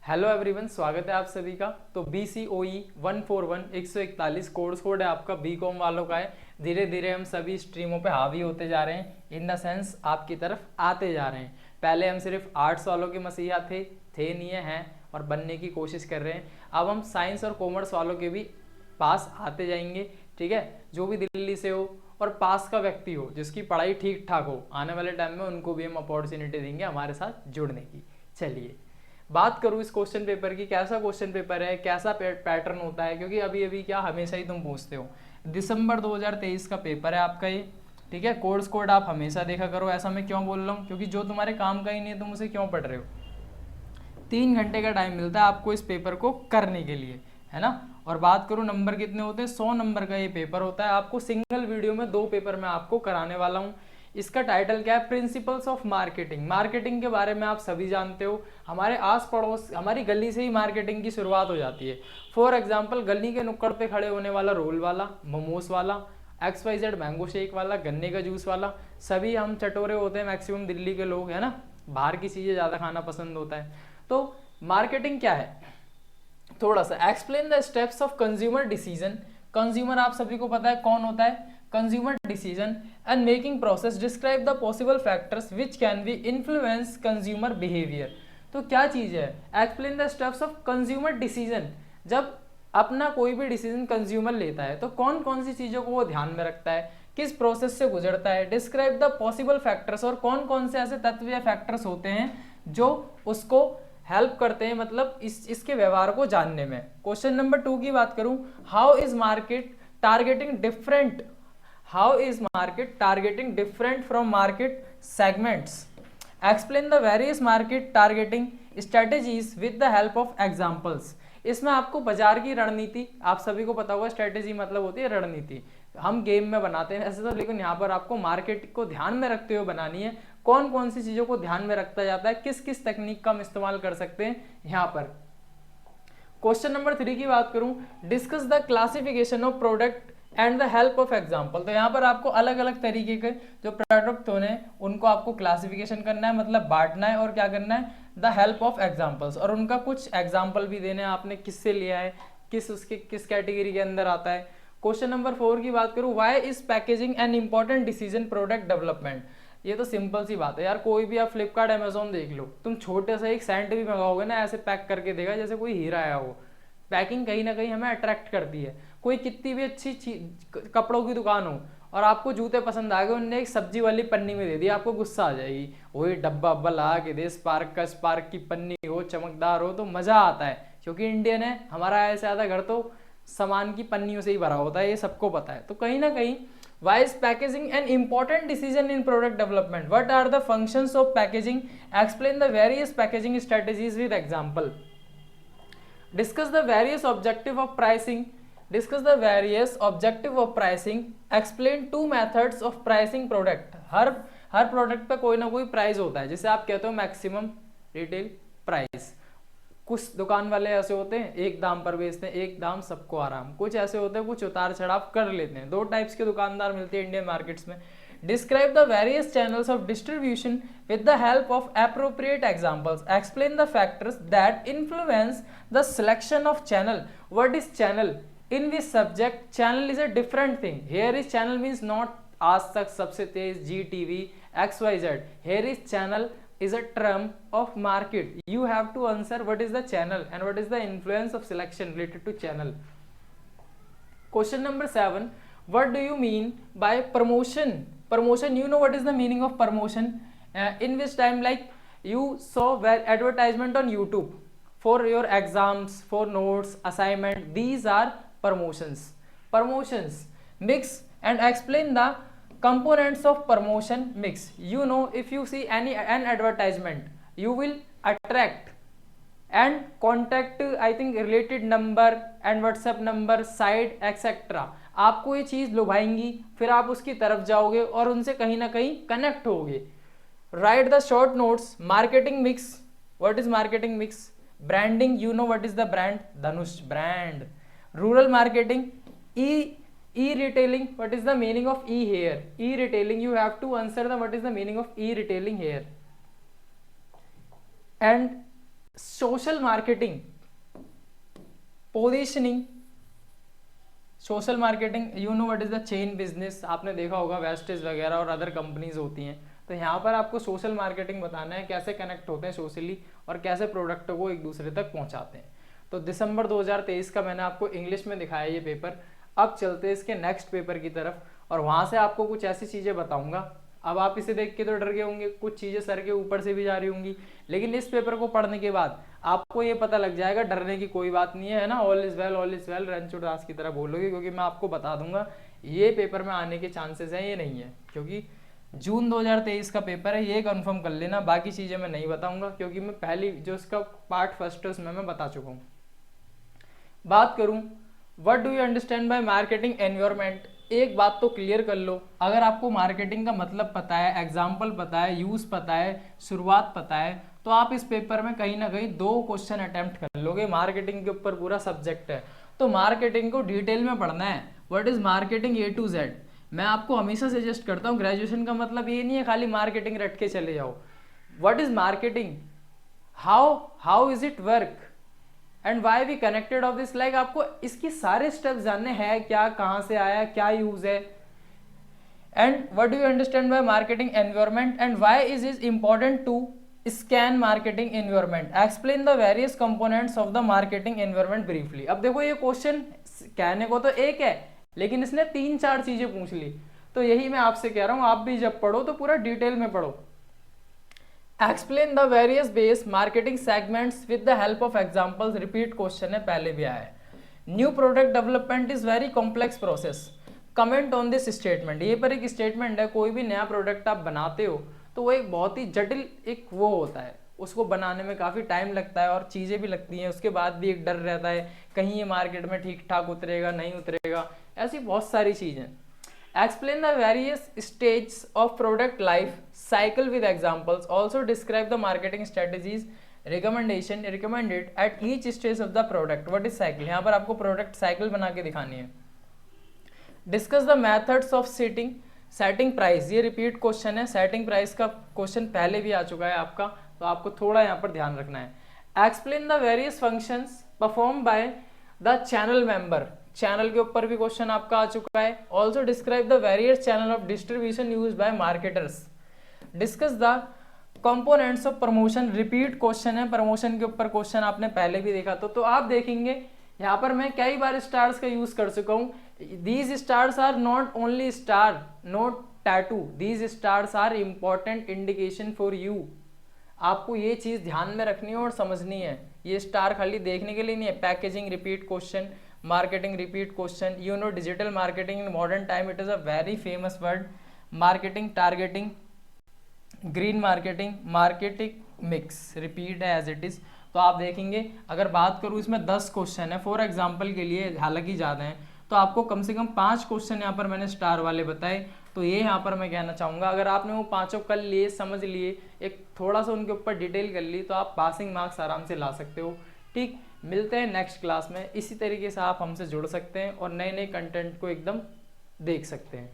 Hello everyone, स्वागत है आप सभी का। तो BCOE 141 141 कोर्स कोड है आपका, बीकॉम वालों का है। धीरे धीरे हम सभी स्ट्रीमों पे हावी होते जा रहे हैं, इन द सेंस आपकी तरफ आते जा रहे हैं। पहले हम सिर्फ आर्ट्स वालों के मसीहा थे नहीं हैं और बनने की कोशिश कर रहे हैं। अब हम साइंस और कॉमर्स वालों के भी पास आते जाएंगे, ठीक है। जो भी दिल्ली से हो और पास का व्यक्ति हो, जिसकी पढ़ाई ठीक ठाक हो, आने वाले टाइम में उनको भी हम अपॉर्चुनिटी देंगे हमारे साथ जुड़ने की। चलिए बात करूँ इस क्वेश्चन पेपर की, कैसा क्वेश्चन पेपर है, कैसा पैटर्न होता है, क्योंकि अभी अभी क्या हमेशा ही तुम पूछते हो। दिसंबर 2023 का पेपर है आपका ये, ठीक है। कोर्स कोड आप हमेशा देखा करो। ऐसा मैं क्यों बोल रहा हूँ, क्योंकि जो तुम्हारे काम का ही नहीं है तुम उसे क्यों पढ़ रहे हो। 3 घंटे का टाइम मिलता है आपको इस पेपर को करने के लिए, है ना। और बात करूँ नंबर कितने होते हैं, 100 नंबर का ये पेपर होता है। आपको सिंगल वीडियो में 2 पेपर मैं आपको कराने वाला हूँ। इसका टाइटल क्या है, प्रिंसिपल्स ऑफ मार्केटिंग। मार्केटिंग के बारे में आप सभी जानते हो, हमारे आस पड़ोस हमारी गली से ही मार्केटिंग की शुरुआत हो जाती है। फॉर एग्जाम्पल, गली के नुक्कड़ पे खड़े होने वाला रोल वाला, मोमोस वाला, XYZ मैंगो शेक वाला, गन्ने का जूस वाला, सभी हम चटोरे होते हैं। मैक्सिमम दिल्ली के लोग, है ना, बाहर की चीज़ें ज़्यादा खाना पसंद होता है। तो मार्केटिंग क्या है, थोड़ा सा explain the steps of consumer decision. Consumer आप सभी को पता है कौन होता है, consumer decision and making process. Describe the possible factors which can be influence consumer behaviour. तो क्या चीज है, explain the steps of consumer decision. जब अपना कोई भी डिसीजन कंज्यूमर लेता है तो कौन कौन सी चीजों को वो ध्यान में रखता है, किस प्रोसेस से गुजरता है। डिस्क्राइब द पॉसिबल फैक्टर्स, और कौन कौन से ऐसे तत्व या फैक्टर्स होते हैं जो उसको हेल्प करते हैं, मतलब इसके व्यवहार को जानने में। क्वेश्चन नंबर 2 की बात करूं, how is market targeting different, how is market targeting different from market segments. Explain the various market targeting strategies with the help of examples. इसमें आपको बाजार की रणनीति, आप सभी को पता होगा स्ट्रेटेजी मतलब होती है रणनीति, हम गेम में बनाते हैं ऐसे तो, लेकिन यहाँ पर आपको मार्केट को ध्यान में रखते हुए बनानी है। कौन कौन सी चीजों को ध्यान में रखता जाता है, किस किस तकनीक का हम इस्तेमाल कर सकते हैं यहाँ पर। क्वेश्चन नंबर 3 की बात करूं, discuss the classification of product and the help of example. तो यहाँ पर आपको अलग अलग तरीके के जो प्रोडक्ट होने हैं उनको आपको क्लासिफिकेशन करना है, मतलब बांटना है, और क्या करना है, द हेल्प ऑफ एग्जाम्पल्स, और उनका कुछ एग्जाम्पल भी देने हैं, आपने किससे लिया है, किस कैटेगरी के अंदर आता है। क्वेश्चन नंबर 4 की बात करूं, why is packaging an important decision product development. ये तो सिंपल सी बात है यार, कोई भी आप फ्लिपकार्ट अमेजोन देख लो, तुम छोटे से एक सेंट भी मंगाओगे ना, ऐसे पैक करके देगा जैसे कोई हीरा आया हो। पैकिंग कहीं ना कहीं हमें अट्रैक्ट करती है। कोई कितनी भी अच्छी कपड़ों की दुकान हो और आपको जूते पसंद आ गए, उनने एक सब्जी वाली पन्नी में दे दी, आपको गुस्सा आ जाएगी। वही डब्बा अब्बा ला के दे, स्पार्क की पन्नी हो, चमकदार हो, तो मजा आता है, क्योंकि इंडियन है हमारा, ऐसे आधा घर तो सामान की पन्नियों से ही भरा होता है, ये सबको पता है। तो कहीं ना कहीं why is packaging an important decision in product development, what are the functions of packaging, explain the various packaging strategies with example. Discuss the various objective of pricing, discuss the various objective of pricing, explain 2 methods of pricing product। Her product पे कोई ना कोई price होता है, जैसे आप कहते हो मैक्सिमम रिटेल प्राइस। कुछ दुकान वाले ऐसे होते हैं एक दाम पर बेचते हैं, एक दाम सबको आराम। कुछ ऐसे होते हैं कुछ उतार चढ़ाव कर लेते हैं। 2 टाइप्स के दुकानदार मिलते हैं इंडियन मार्केट्स में। Describe the various channels of distribution with the help of appropriate examples. Explain the factors that influence the selection of channel. What is channel in which subject, channel is a different thing. Here is channel means not आज तक, सबसे तेज, GTV, XYZ। Here is channel is a term of market. You have to answer what is the channel and what is the influence of selection related to channel. Question number 7, what do you mean by promotion? Promotion, you know what is the meaning of promotion? In which time, like you saw advertisement on YouTube for your exams, for notes, assignment, these are promotions. Promotions, mix and explain the components of promotion mix. You know, if you see an advertisement, you will attract and contact, I think, related number and WhatsApp number, site, etc. आपको ये चीज लुभाएंगी, फिर आप उसकी तरफ जाओगे और उनसे कहीं ना कहीं कनेक्ट होगे। Right the short notes. Marketing mix, what is marketing mix? Branding, you know what is the brand, Dhanush brand. Rural marketing, e-retailing, what is the meaning of e here? E-retailing, you have to answer the what is the meaning of e-retailing here. And social marketing, positioning, social marketing, you know what is the chain business, आपने देखा होगा wastage वगैरह और other companies होती हैं। तो यहाँ पर आपको सोशल मार्केटिंग बताना है, कैसे कनेक्ट होते हैं सोशली और कैसे प्रोडक्ट को एक दूसरे तक पहुँचाते हैं। तो दिसंबर 2023 का मैंने आपको इंग्लिश में दिखाया ये पेपर। अब चलते हैं इसके नेक्स्ट पेपर की तरफ और वहाँ से आपको कुछ ऐसी चीज़ें बताऊँगा। अब आप इसे देख के तो डर गए होंगे, कुछ चीज़ें सर के ऊपर से भी जा रही होंगी, लेकिन इस पेपर को पढ़ने के बाद आपको ये पता लग जाएगा डरने की कोई बात नहीं है ना। All is well Ranchhod Das की तरह बोलोगे, क्योंकि मैं आपको बता दूंगा ये पेपर में आने के चांसेस हैं, ये नहीं है, क्योंकि जून 2023 का पेपर है, ये कंफर्म कर लेना। बाकी चीज़ें मैं नहीं बताऊंगा, क्योंकि मैं पहली जो इसका पार्ट फर्स्ट है उसमें मैं बता चुका हूँ। बात करूँ what do you understand by marketing environment, एक बात तो क्लियर कर लो, अगर आपको मार्केटिंग का मतलब पता है, एग्जाम्पल पता है, यूज पता है, शुरुआत पता है, तो आप इस पेपर में कहीं ना कहीं 2 क्वेश्चन अटेम्प्ट कर लोगे। मार्केटिंग के ऊपर पूरा सब्जेक्ट है, तो मार्केटिंग को डिटेल में पढ़ना है। What is marketing A to Z, मैं आपको हमेशा सजेस्ट करता हूँ, ग्रेजुएशन का मतलब ये नहीं है खाली मार्केटिंग रट के चले जाओ। What is marketing, how is it work and why we connected of this, like आपको इसकी सारे स्टेप्स जानने हैं, क्या कहाँ से आया, क्या यूज है। And what do you understand by marketing environment and why is important to scan marketing environment, explain the various components of the marketing environment briefly. अब देखो ये क्वेश्चन कहने को तो एक है, लेकिन इसने 3-4 चीजें पूछ ली, तो यही मैं आपसे कह रहा हूं, आप भी जब पढ़ो तो पूरा डिटेल में पढ़ो। Explain the various base marketing segments with the help of examples, repeat question है, पहले भी आया है। New product development is very complex process, comment on this statement, ये पर एक स्टेटमेंट है, कोई भी नया प्रोडक्ट आप बनाते हो तो वो एक बहुत ही जटिल एक वो होता है, उसको बनाने में काफ़ी टाइम लगता है और चीज़ें भी लगती हैं, उसके बाद भी एक डर रहता है कहीं ये मार्केट में ठीक ठाक उतरेगा नहीं उतरेगा, ऐसी बहुत सारी चीज़ें। Explain the various stage of product life cycle with examples, also describe the marketing strategies recommendation recommended at each stage of the product. What is cycle, यहाँ पर आपको प्रोडक्ट साइकिल बना के दिखानी है। Discuss the methods of setting price, ये repeat question है, setting price का क्वेश्चन पहले भी आ चुका है आपका, तो आपको थोड़ा यहाँ पर ध्यान रखना है। Explain the various functions perform by the channel member, channel के ऊपर भी क्वेश्चन आपका आ चुका है। Also describe the various channel of distribution use by marketers. Discuss the components of promotion, repeat question है, प्रमोशन के ऊपर क्वेश्चन आपने पहले भी देखा, तो आप देखेंगे यहाँ पर मैं कई बार स्टार्स का यूज कर चुका हूँ। These stars are not only star, not tattoo, these stars are important indication for you. आपको ये चीज़ ध्यान में रखनी है और समझनी है, ये स्टार खाली देखने के लिए नहीं है। Packaging repeat question, marketing repeat question, you know digital marketing in modern time it is a very famous word. Marketing targeting, green marketing, marketing mix, repeat है एज इट इज़। तो आप देखेंगे अगर बात करूँ इसमें 10 क्वेश्चन है फॉर एग्जाम्पल के लिए, हालांकि ज़्यादा हैं, तो आपको कम से कम 5 क्वेश्चन यहाँ पर मैंने स्टार वाले बताए। तो ये यहाँ पर मैं कहना चाहूँगा अगर आपने वो 5 कर लिए, समझ लिए, एक थोड़ा सा उनके ऊपर डिटेल कर ली, तो आप पासिंग मार्क्स आराम से ला सकते हो। ठीक, मिलते हैं नेक्स्ट क्लास में। इसी तरीके से आप हमसे जुड़ सकते हैं और नए नए कंटेंट को एकदम देख सकते हैं।